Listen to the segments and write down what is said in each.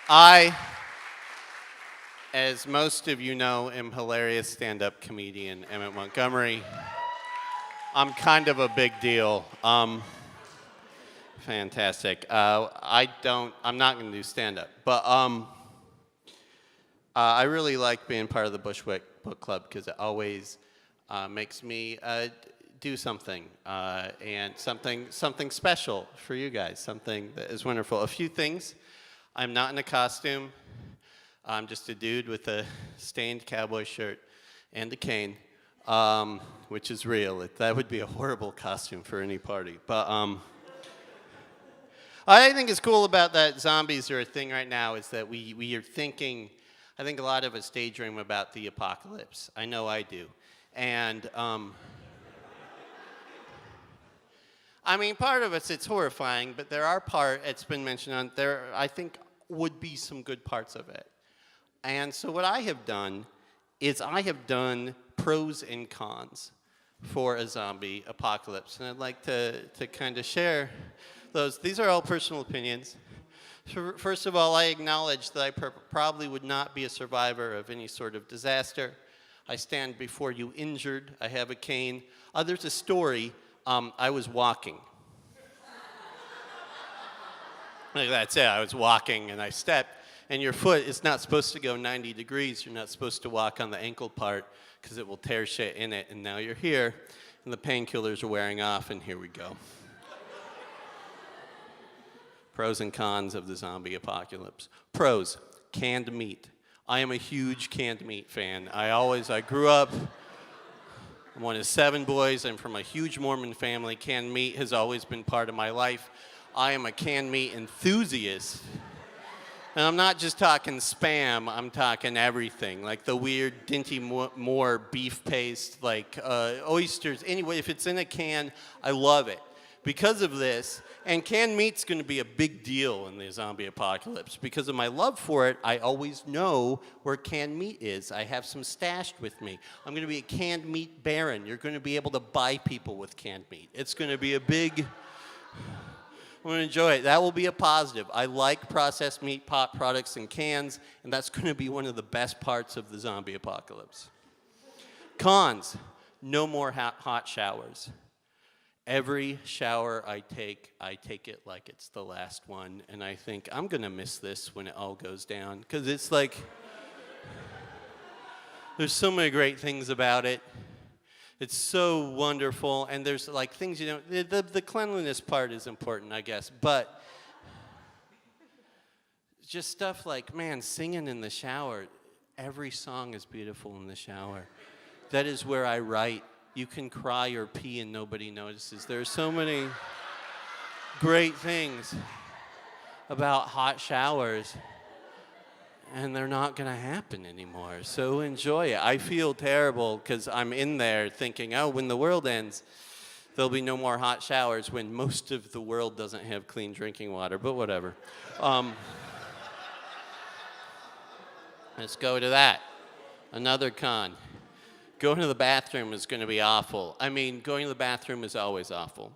I, as most of you know, am hilarious stand-up comedian Emmett Montgomery. I'm kind of a big deal. Fantastic. I'm not going to do stand-up, but I really like being part of the Bushwick Book Club because it always makes me do something and something special for you guys, something that is wonderful. A few things. I'm not in a costume. I'm just a dude with a stained cowboy shirt and a cane, which is real. That would be a horrible costume for any party. But I think is cool about that zombies are a thing right now is that we are thinking, I think a lot of us daydream about the apocalypse. I know I do. And I mean, part of it's horrifying, but there are it's been mentioned on there, I think would be some good parts of it. And so what I have done is I have done pros and cons for a zombie apocalypse. And I'd like to kind of share those. These are all personal opinions. First of all, I acknowledge that I probably would not be a survivor of any sort of disaster. I stand before you injured. I have a cane. There's a story. I was walking. Like that's it. I was walking and I stepped. And your foot is not supposed to go 90 degrees. You're not supposed to walk on the ankle part because it will tear shit in it. And now you're here, and the painkillers are wearing off, and here we go. Pros and cons of the zombie apocalypse. Pros, canned meat. I am a huge canned meat fan. I grew up, I'm one of 7 boys. I'm from a huge Mormon family. Canned meat has always been part of my life. I am a canned meat enthusiast. And I'm not just talking Spam, I'm talking everything, like the weird Dinty Moore beef paste, like oysters. Anyway, if it's in a can, I love it. Because of this, and canned meat's going to be a big deal in the zombie apocalypse. Because of my love for it, I always know where canned meat is. I have some stashed with me. I'm going to be a canned meat baron. You're going to be able to buy people with canned meat. It's going to be a big... I'm going to enjoy it. That will be a positive. I like processed meat products in cans, and that's going to be one of the best parts of the zombie apocalypse. Cons, no more hot showers. Every shower I take it like it's the last one, and I think I'm going to miss this when it all goes down, because it's like, there's so many great things about it. It's so wonderful, and there's like things you don't, the cleanliness part is important, I guess, but just stuff like, man, singing in the shower, every song is beautiful in the shower. That is where I write. You can cry or pee and nobody notices. There are so many great things about hot showers. And they're not going to happen anymore. So enjoy it. I feel terrible because I'm in there thinking, oh, when the world ends, there'll be no more hot showers when most of the world doesn't have clean drinking water, but whatever. Let's go to that. Another con. Going to the bathroom is going to be awful. I mean, going to the bathroom is always awful.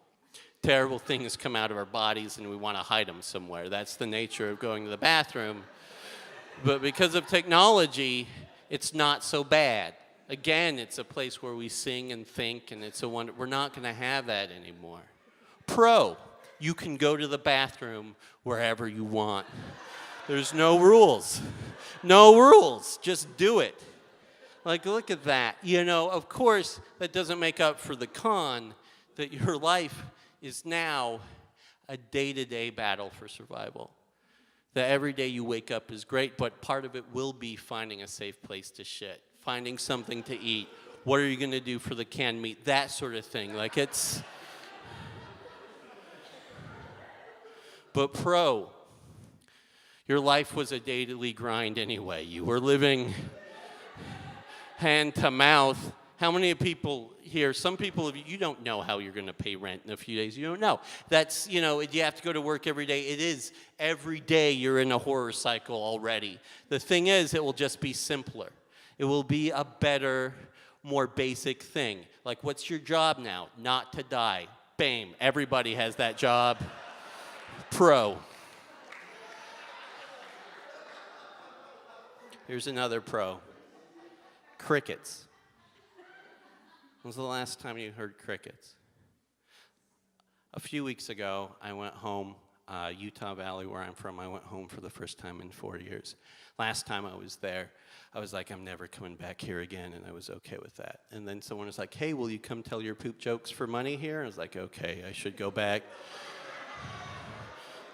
Terrible things come out of our bodies and we want to hide them somewhere. That's the nature of going to the bathroom. But because of technology, it's not so bad. Again, it's a place where we sing and think, and it's a wonder. We're not going to have that anymore. Pro, you can go to the bathroom wherever you want. There's no rules. No rules. Just do it. Like, look at that. You know, of course, that doesn't make up for the con that your life is now a day-to-day battle for survival. That every day you wake up is great, but part of it will be finding a safe place to shit, finding something to eat. What are you going to do for the canned meat? That sort of thing. Like it's... But pro, your life was a daily grind anyway. You were living hand to mouth. How many people here, some people of you don't know how you're going to pay rent in a few days. You don't know. That's, you know, you have to go to work every day. It is every day you're in a horror cycle already. The thing is, it will just be simpler. It will be a better, more basic thing. Like, what's your job now? Not to die. Bam. Everybody has that job. Pro. Here's another pro. Crickets. When was the last time you heard crickets? A few weeks ago, I went home, Utah Valley, where I'm from. I went home for the first time in 4 years. Last time I was there, I was like, I'm never coming back here again, and I was okay with that. And then someone was like, hey, will you come tell your poop jokes for money here? I was like, okay, I should go back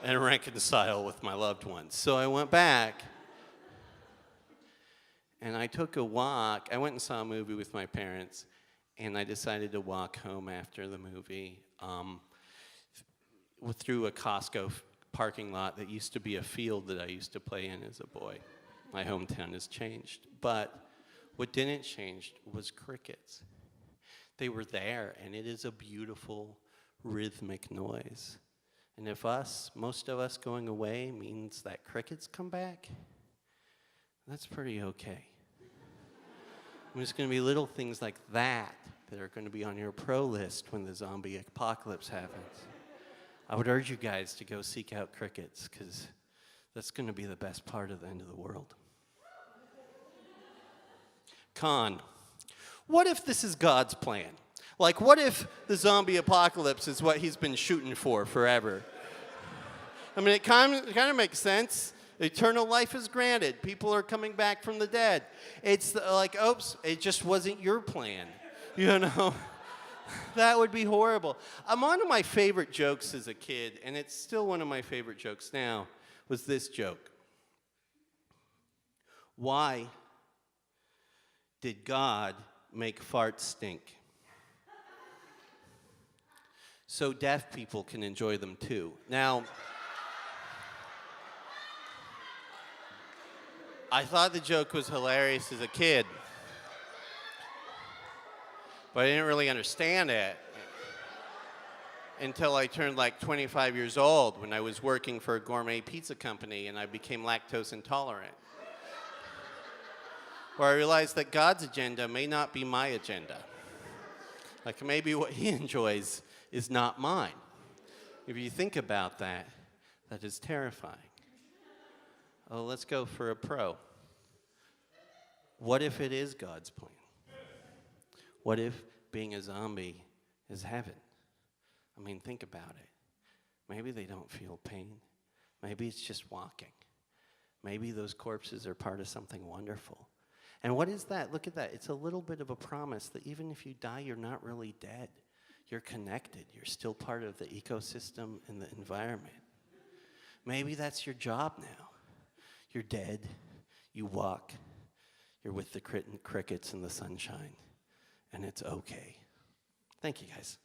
and reconcile with my loved ones. So I went back, and I took a walk. I went and saw a movie with my parents, and I decided to walk home after the movie through a Costco parking lot that used to be a field that I used to play in as a boy. My hometown has changed. But what didn't change was crickets. They were there, and it is a beautiful rhythmic noise. And if most of us going away means that crickets come back, that's pretty okay. There's going to be little things like that are going to be on your pro list when the zombie apocalypse happens. I would urge you guys to go seek out crickets, because that's going to be the best part of the end of the world. Con. What if this is God's plan? Like, what if the zombie apocalypse is what he's been shooting for forever? I mean, it kind of makes sense. Eternal life is granted. People are coming back from the dead. It's like, oops, it just wasn't your plan. You know? That would be horrible. One of my favorite jokes as a kid, and it's still one of my favorite jokes now, was this joke. Why did God make farts stink? So deaf people can enjoy them too. Now, I thought the joke was hilarious as a kid, but I didn't really understand it until I turned like 25 years old, when I was working for a gourmet pizza company and I became lactose intolerant. Where I realized that God's agenda may not be my agenda. Like, maybe what he enjoys is not mine. If you think about that, that is terrifying. Oh, let's go for a pro. What if it is God's plan? What if being a zombie is heaven? I mean, think about it. Maybe they don't feel pain. Maybe it's just walking. Maybe those corpses are part of something wonderful. And what is that? Look at that. It's a little bit of a promise that even if you die, you're not really dead. You're connected. You're still part of the ecosystem and the environment. Maybe that's your job now. You're dead. You walk. You're with the crickets in the sunshine. And it's okay. Thank you, guys.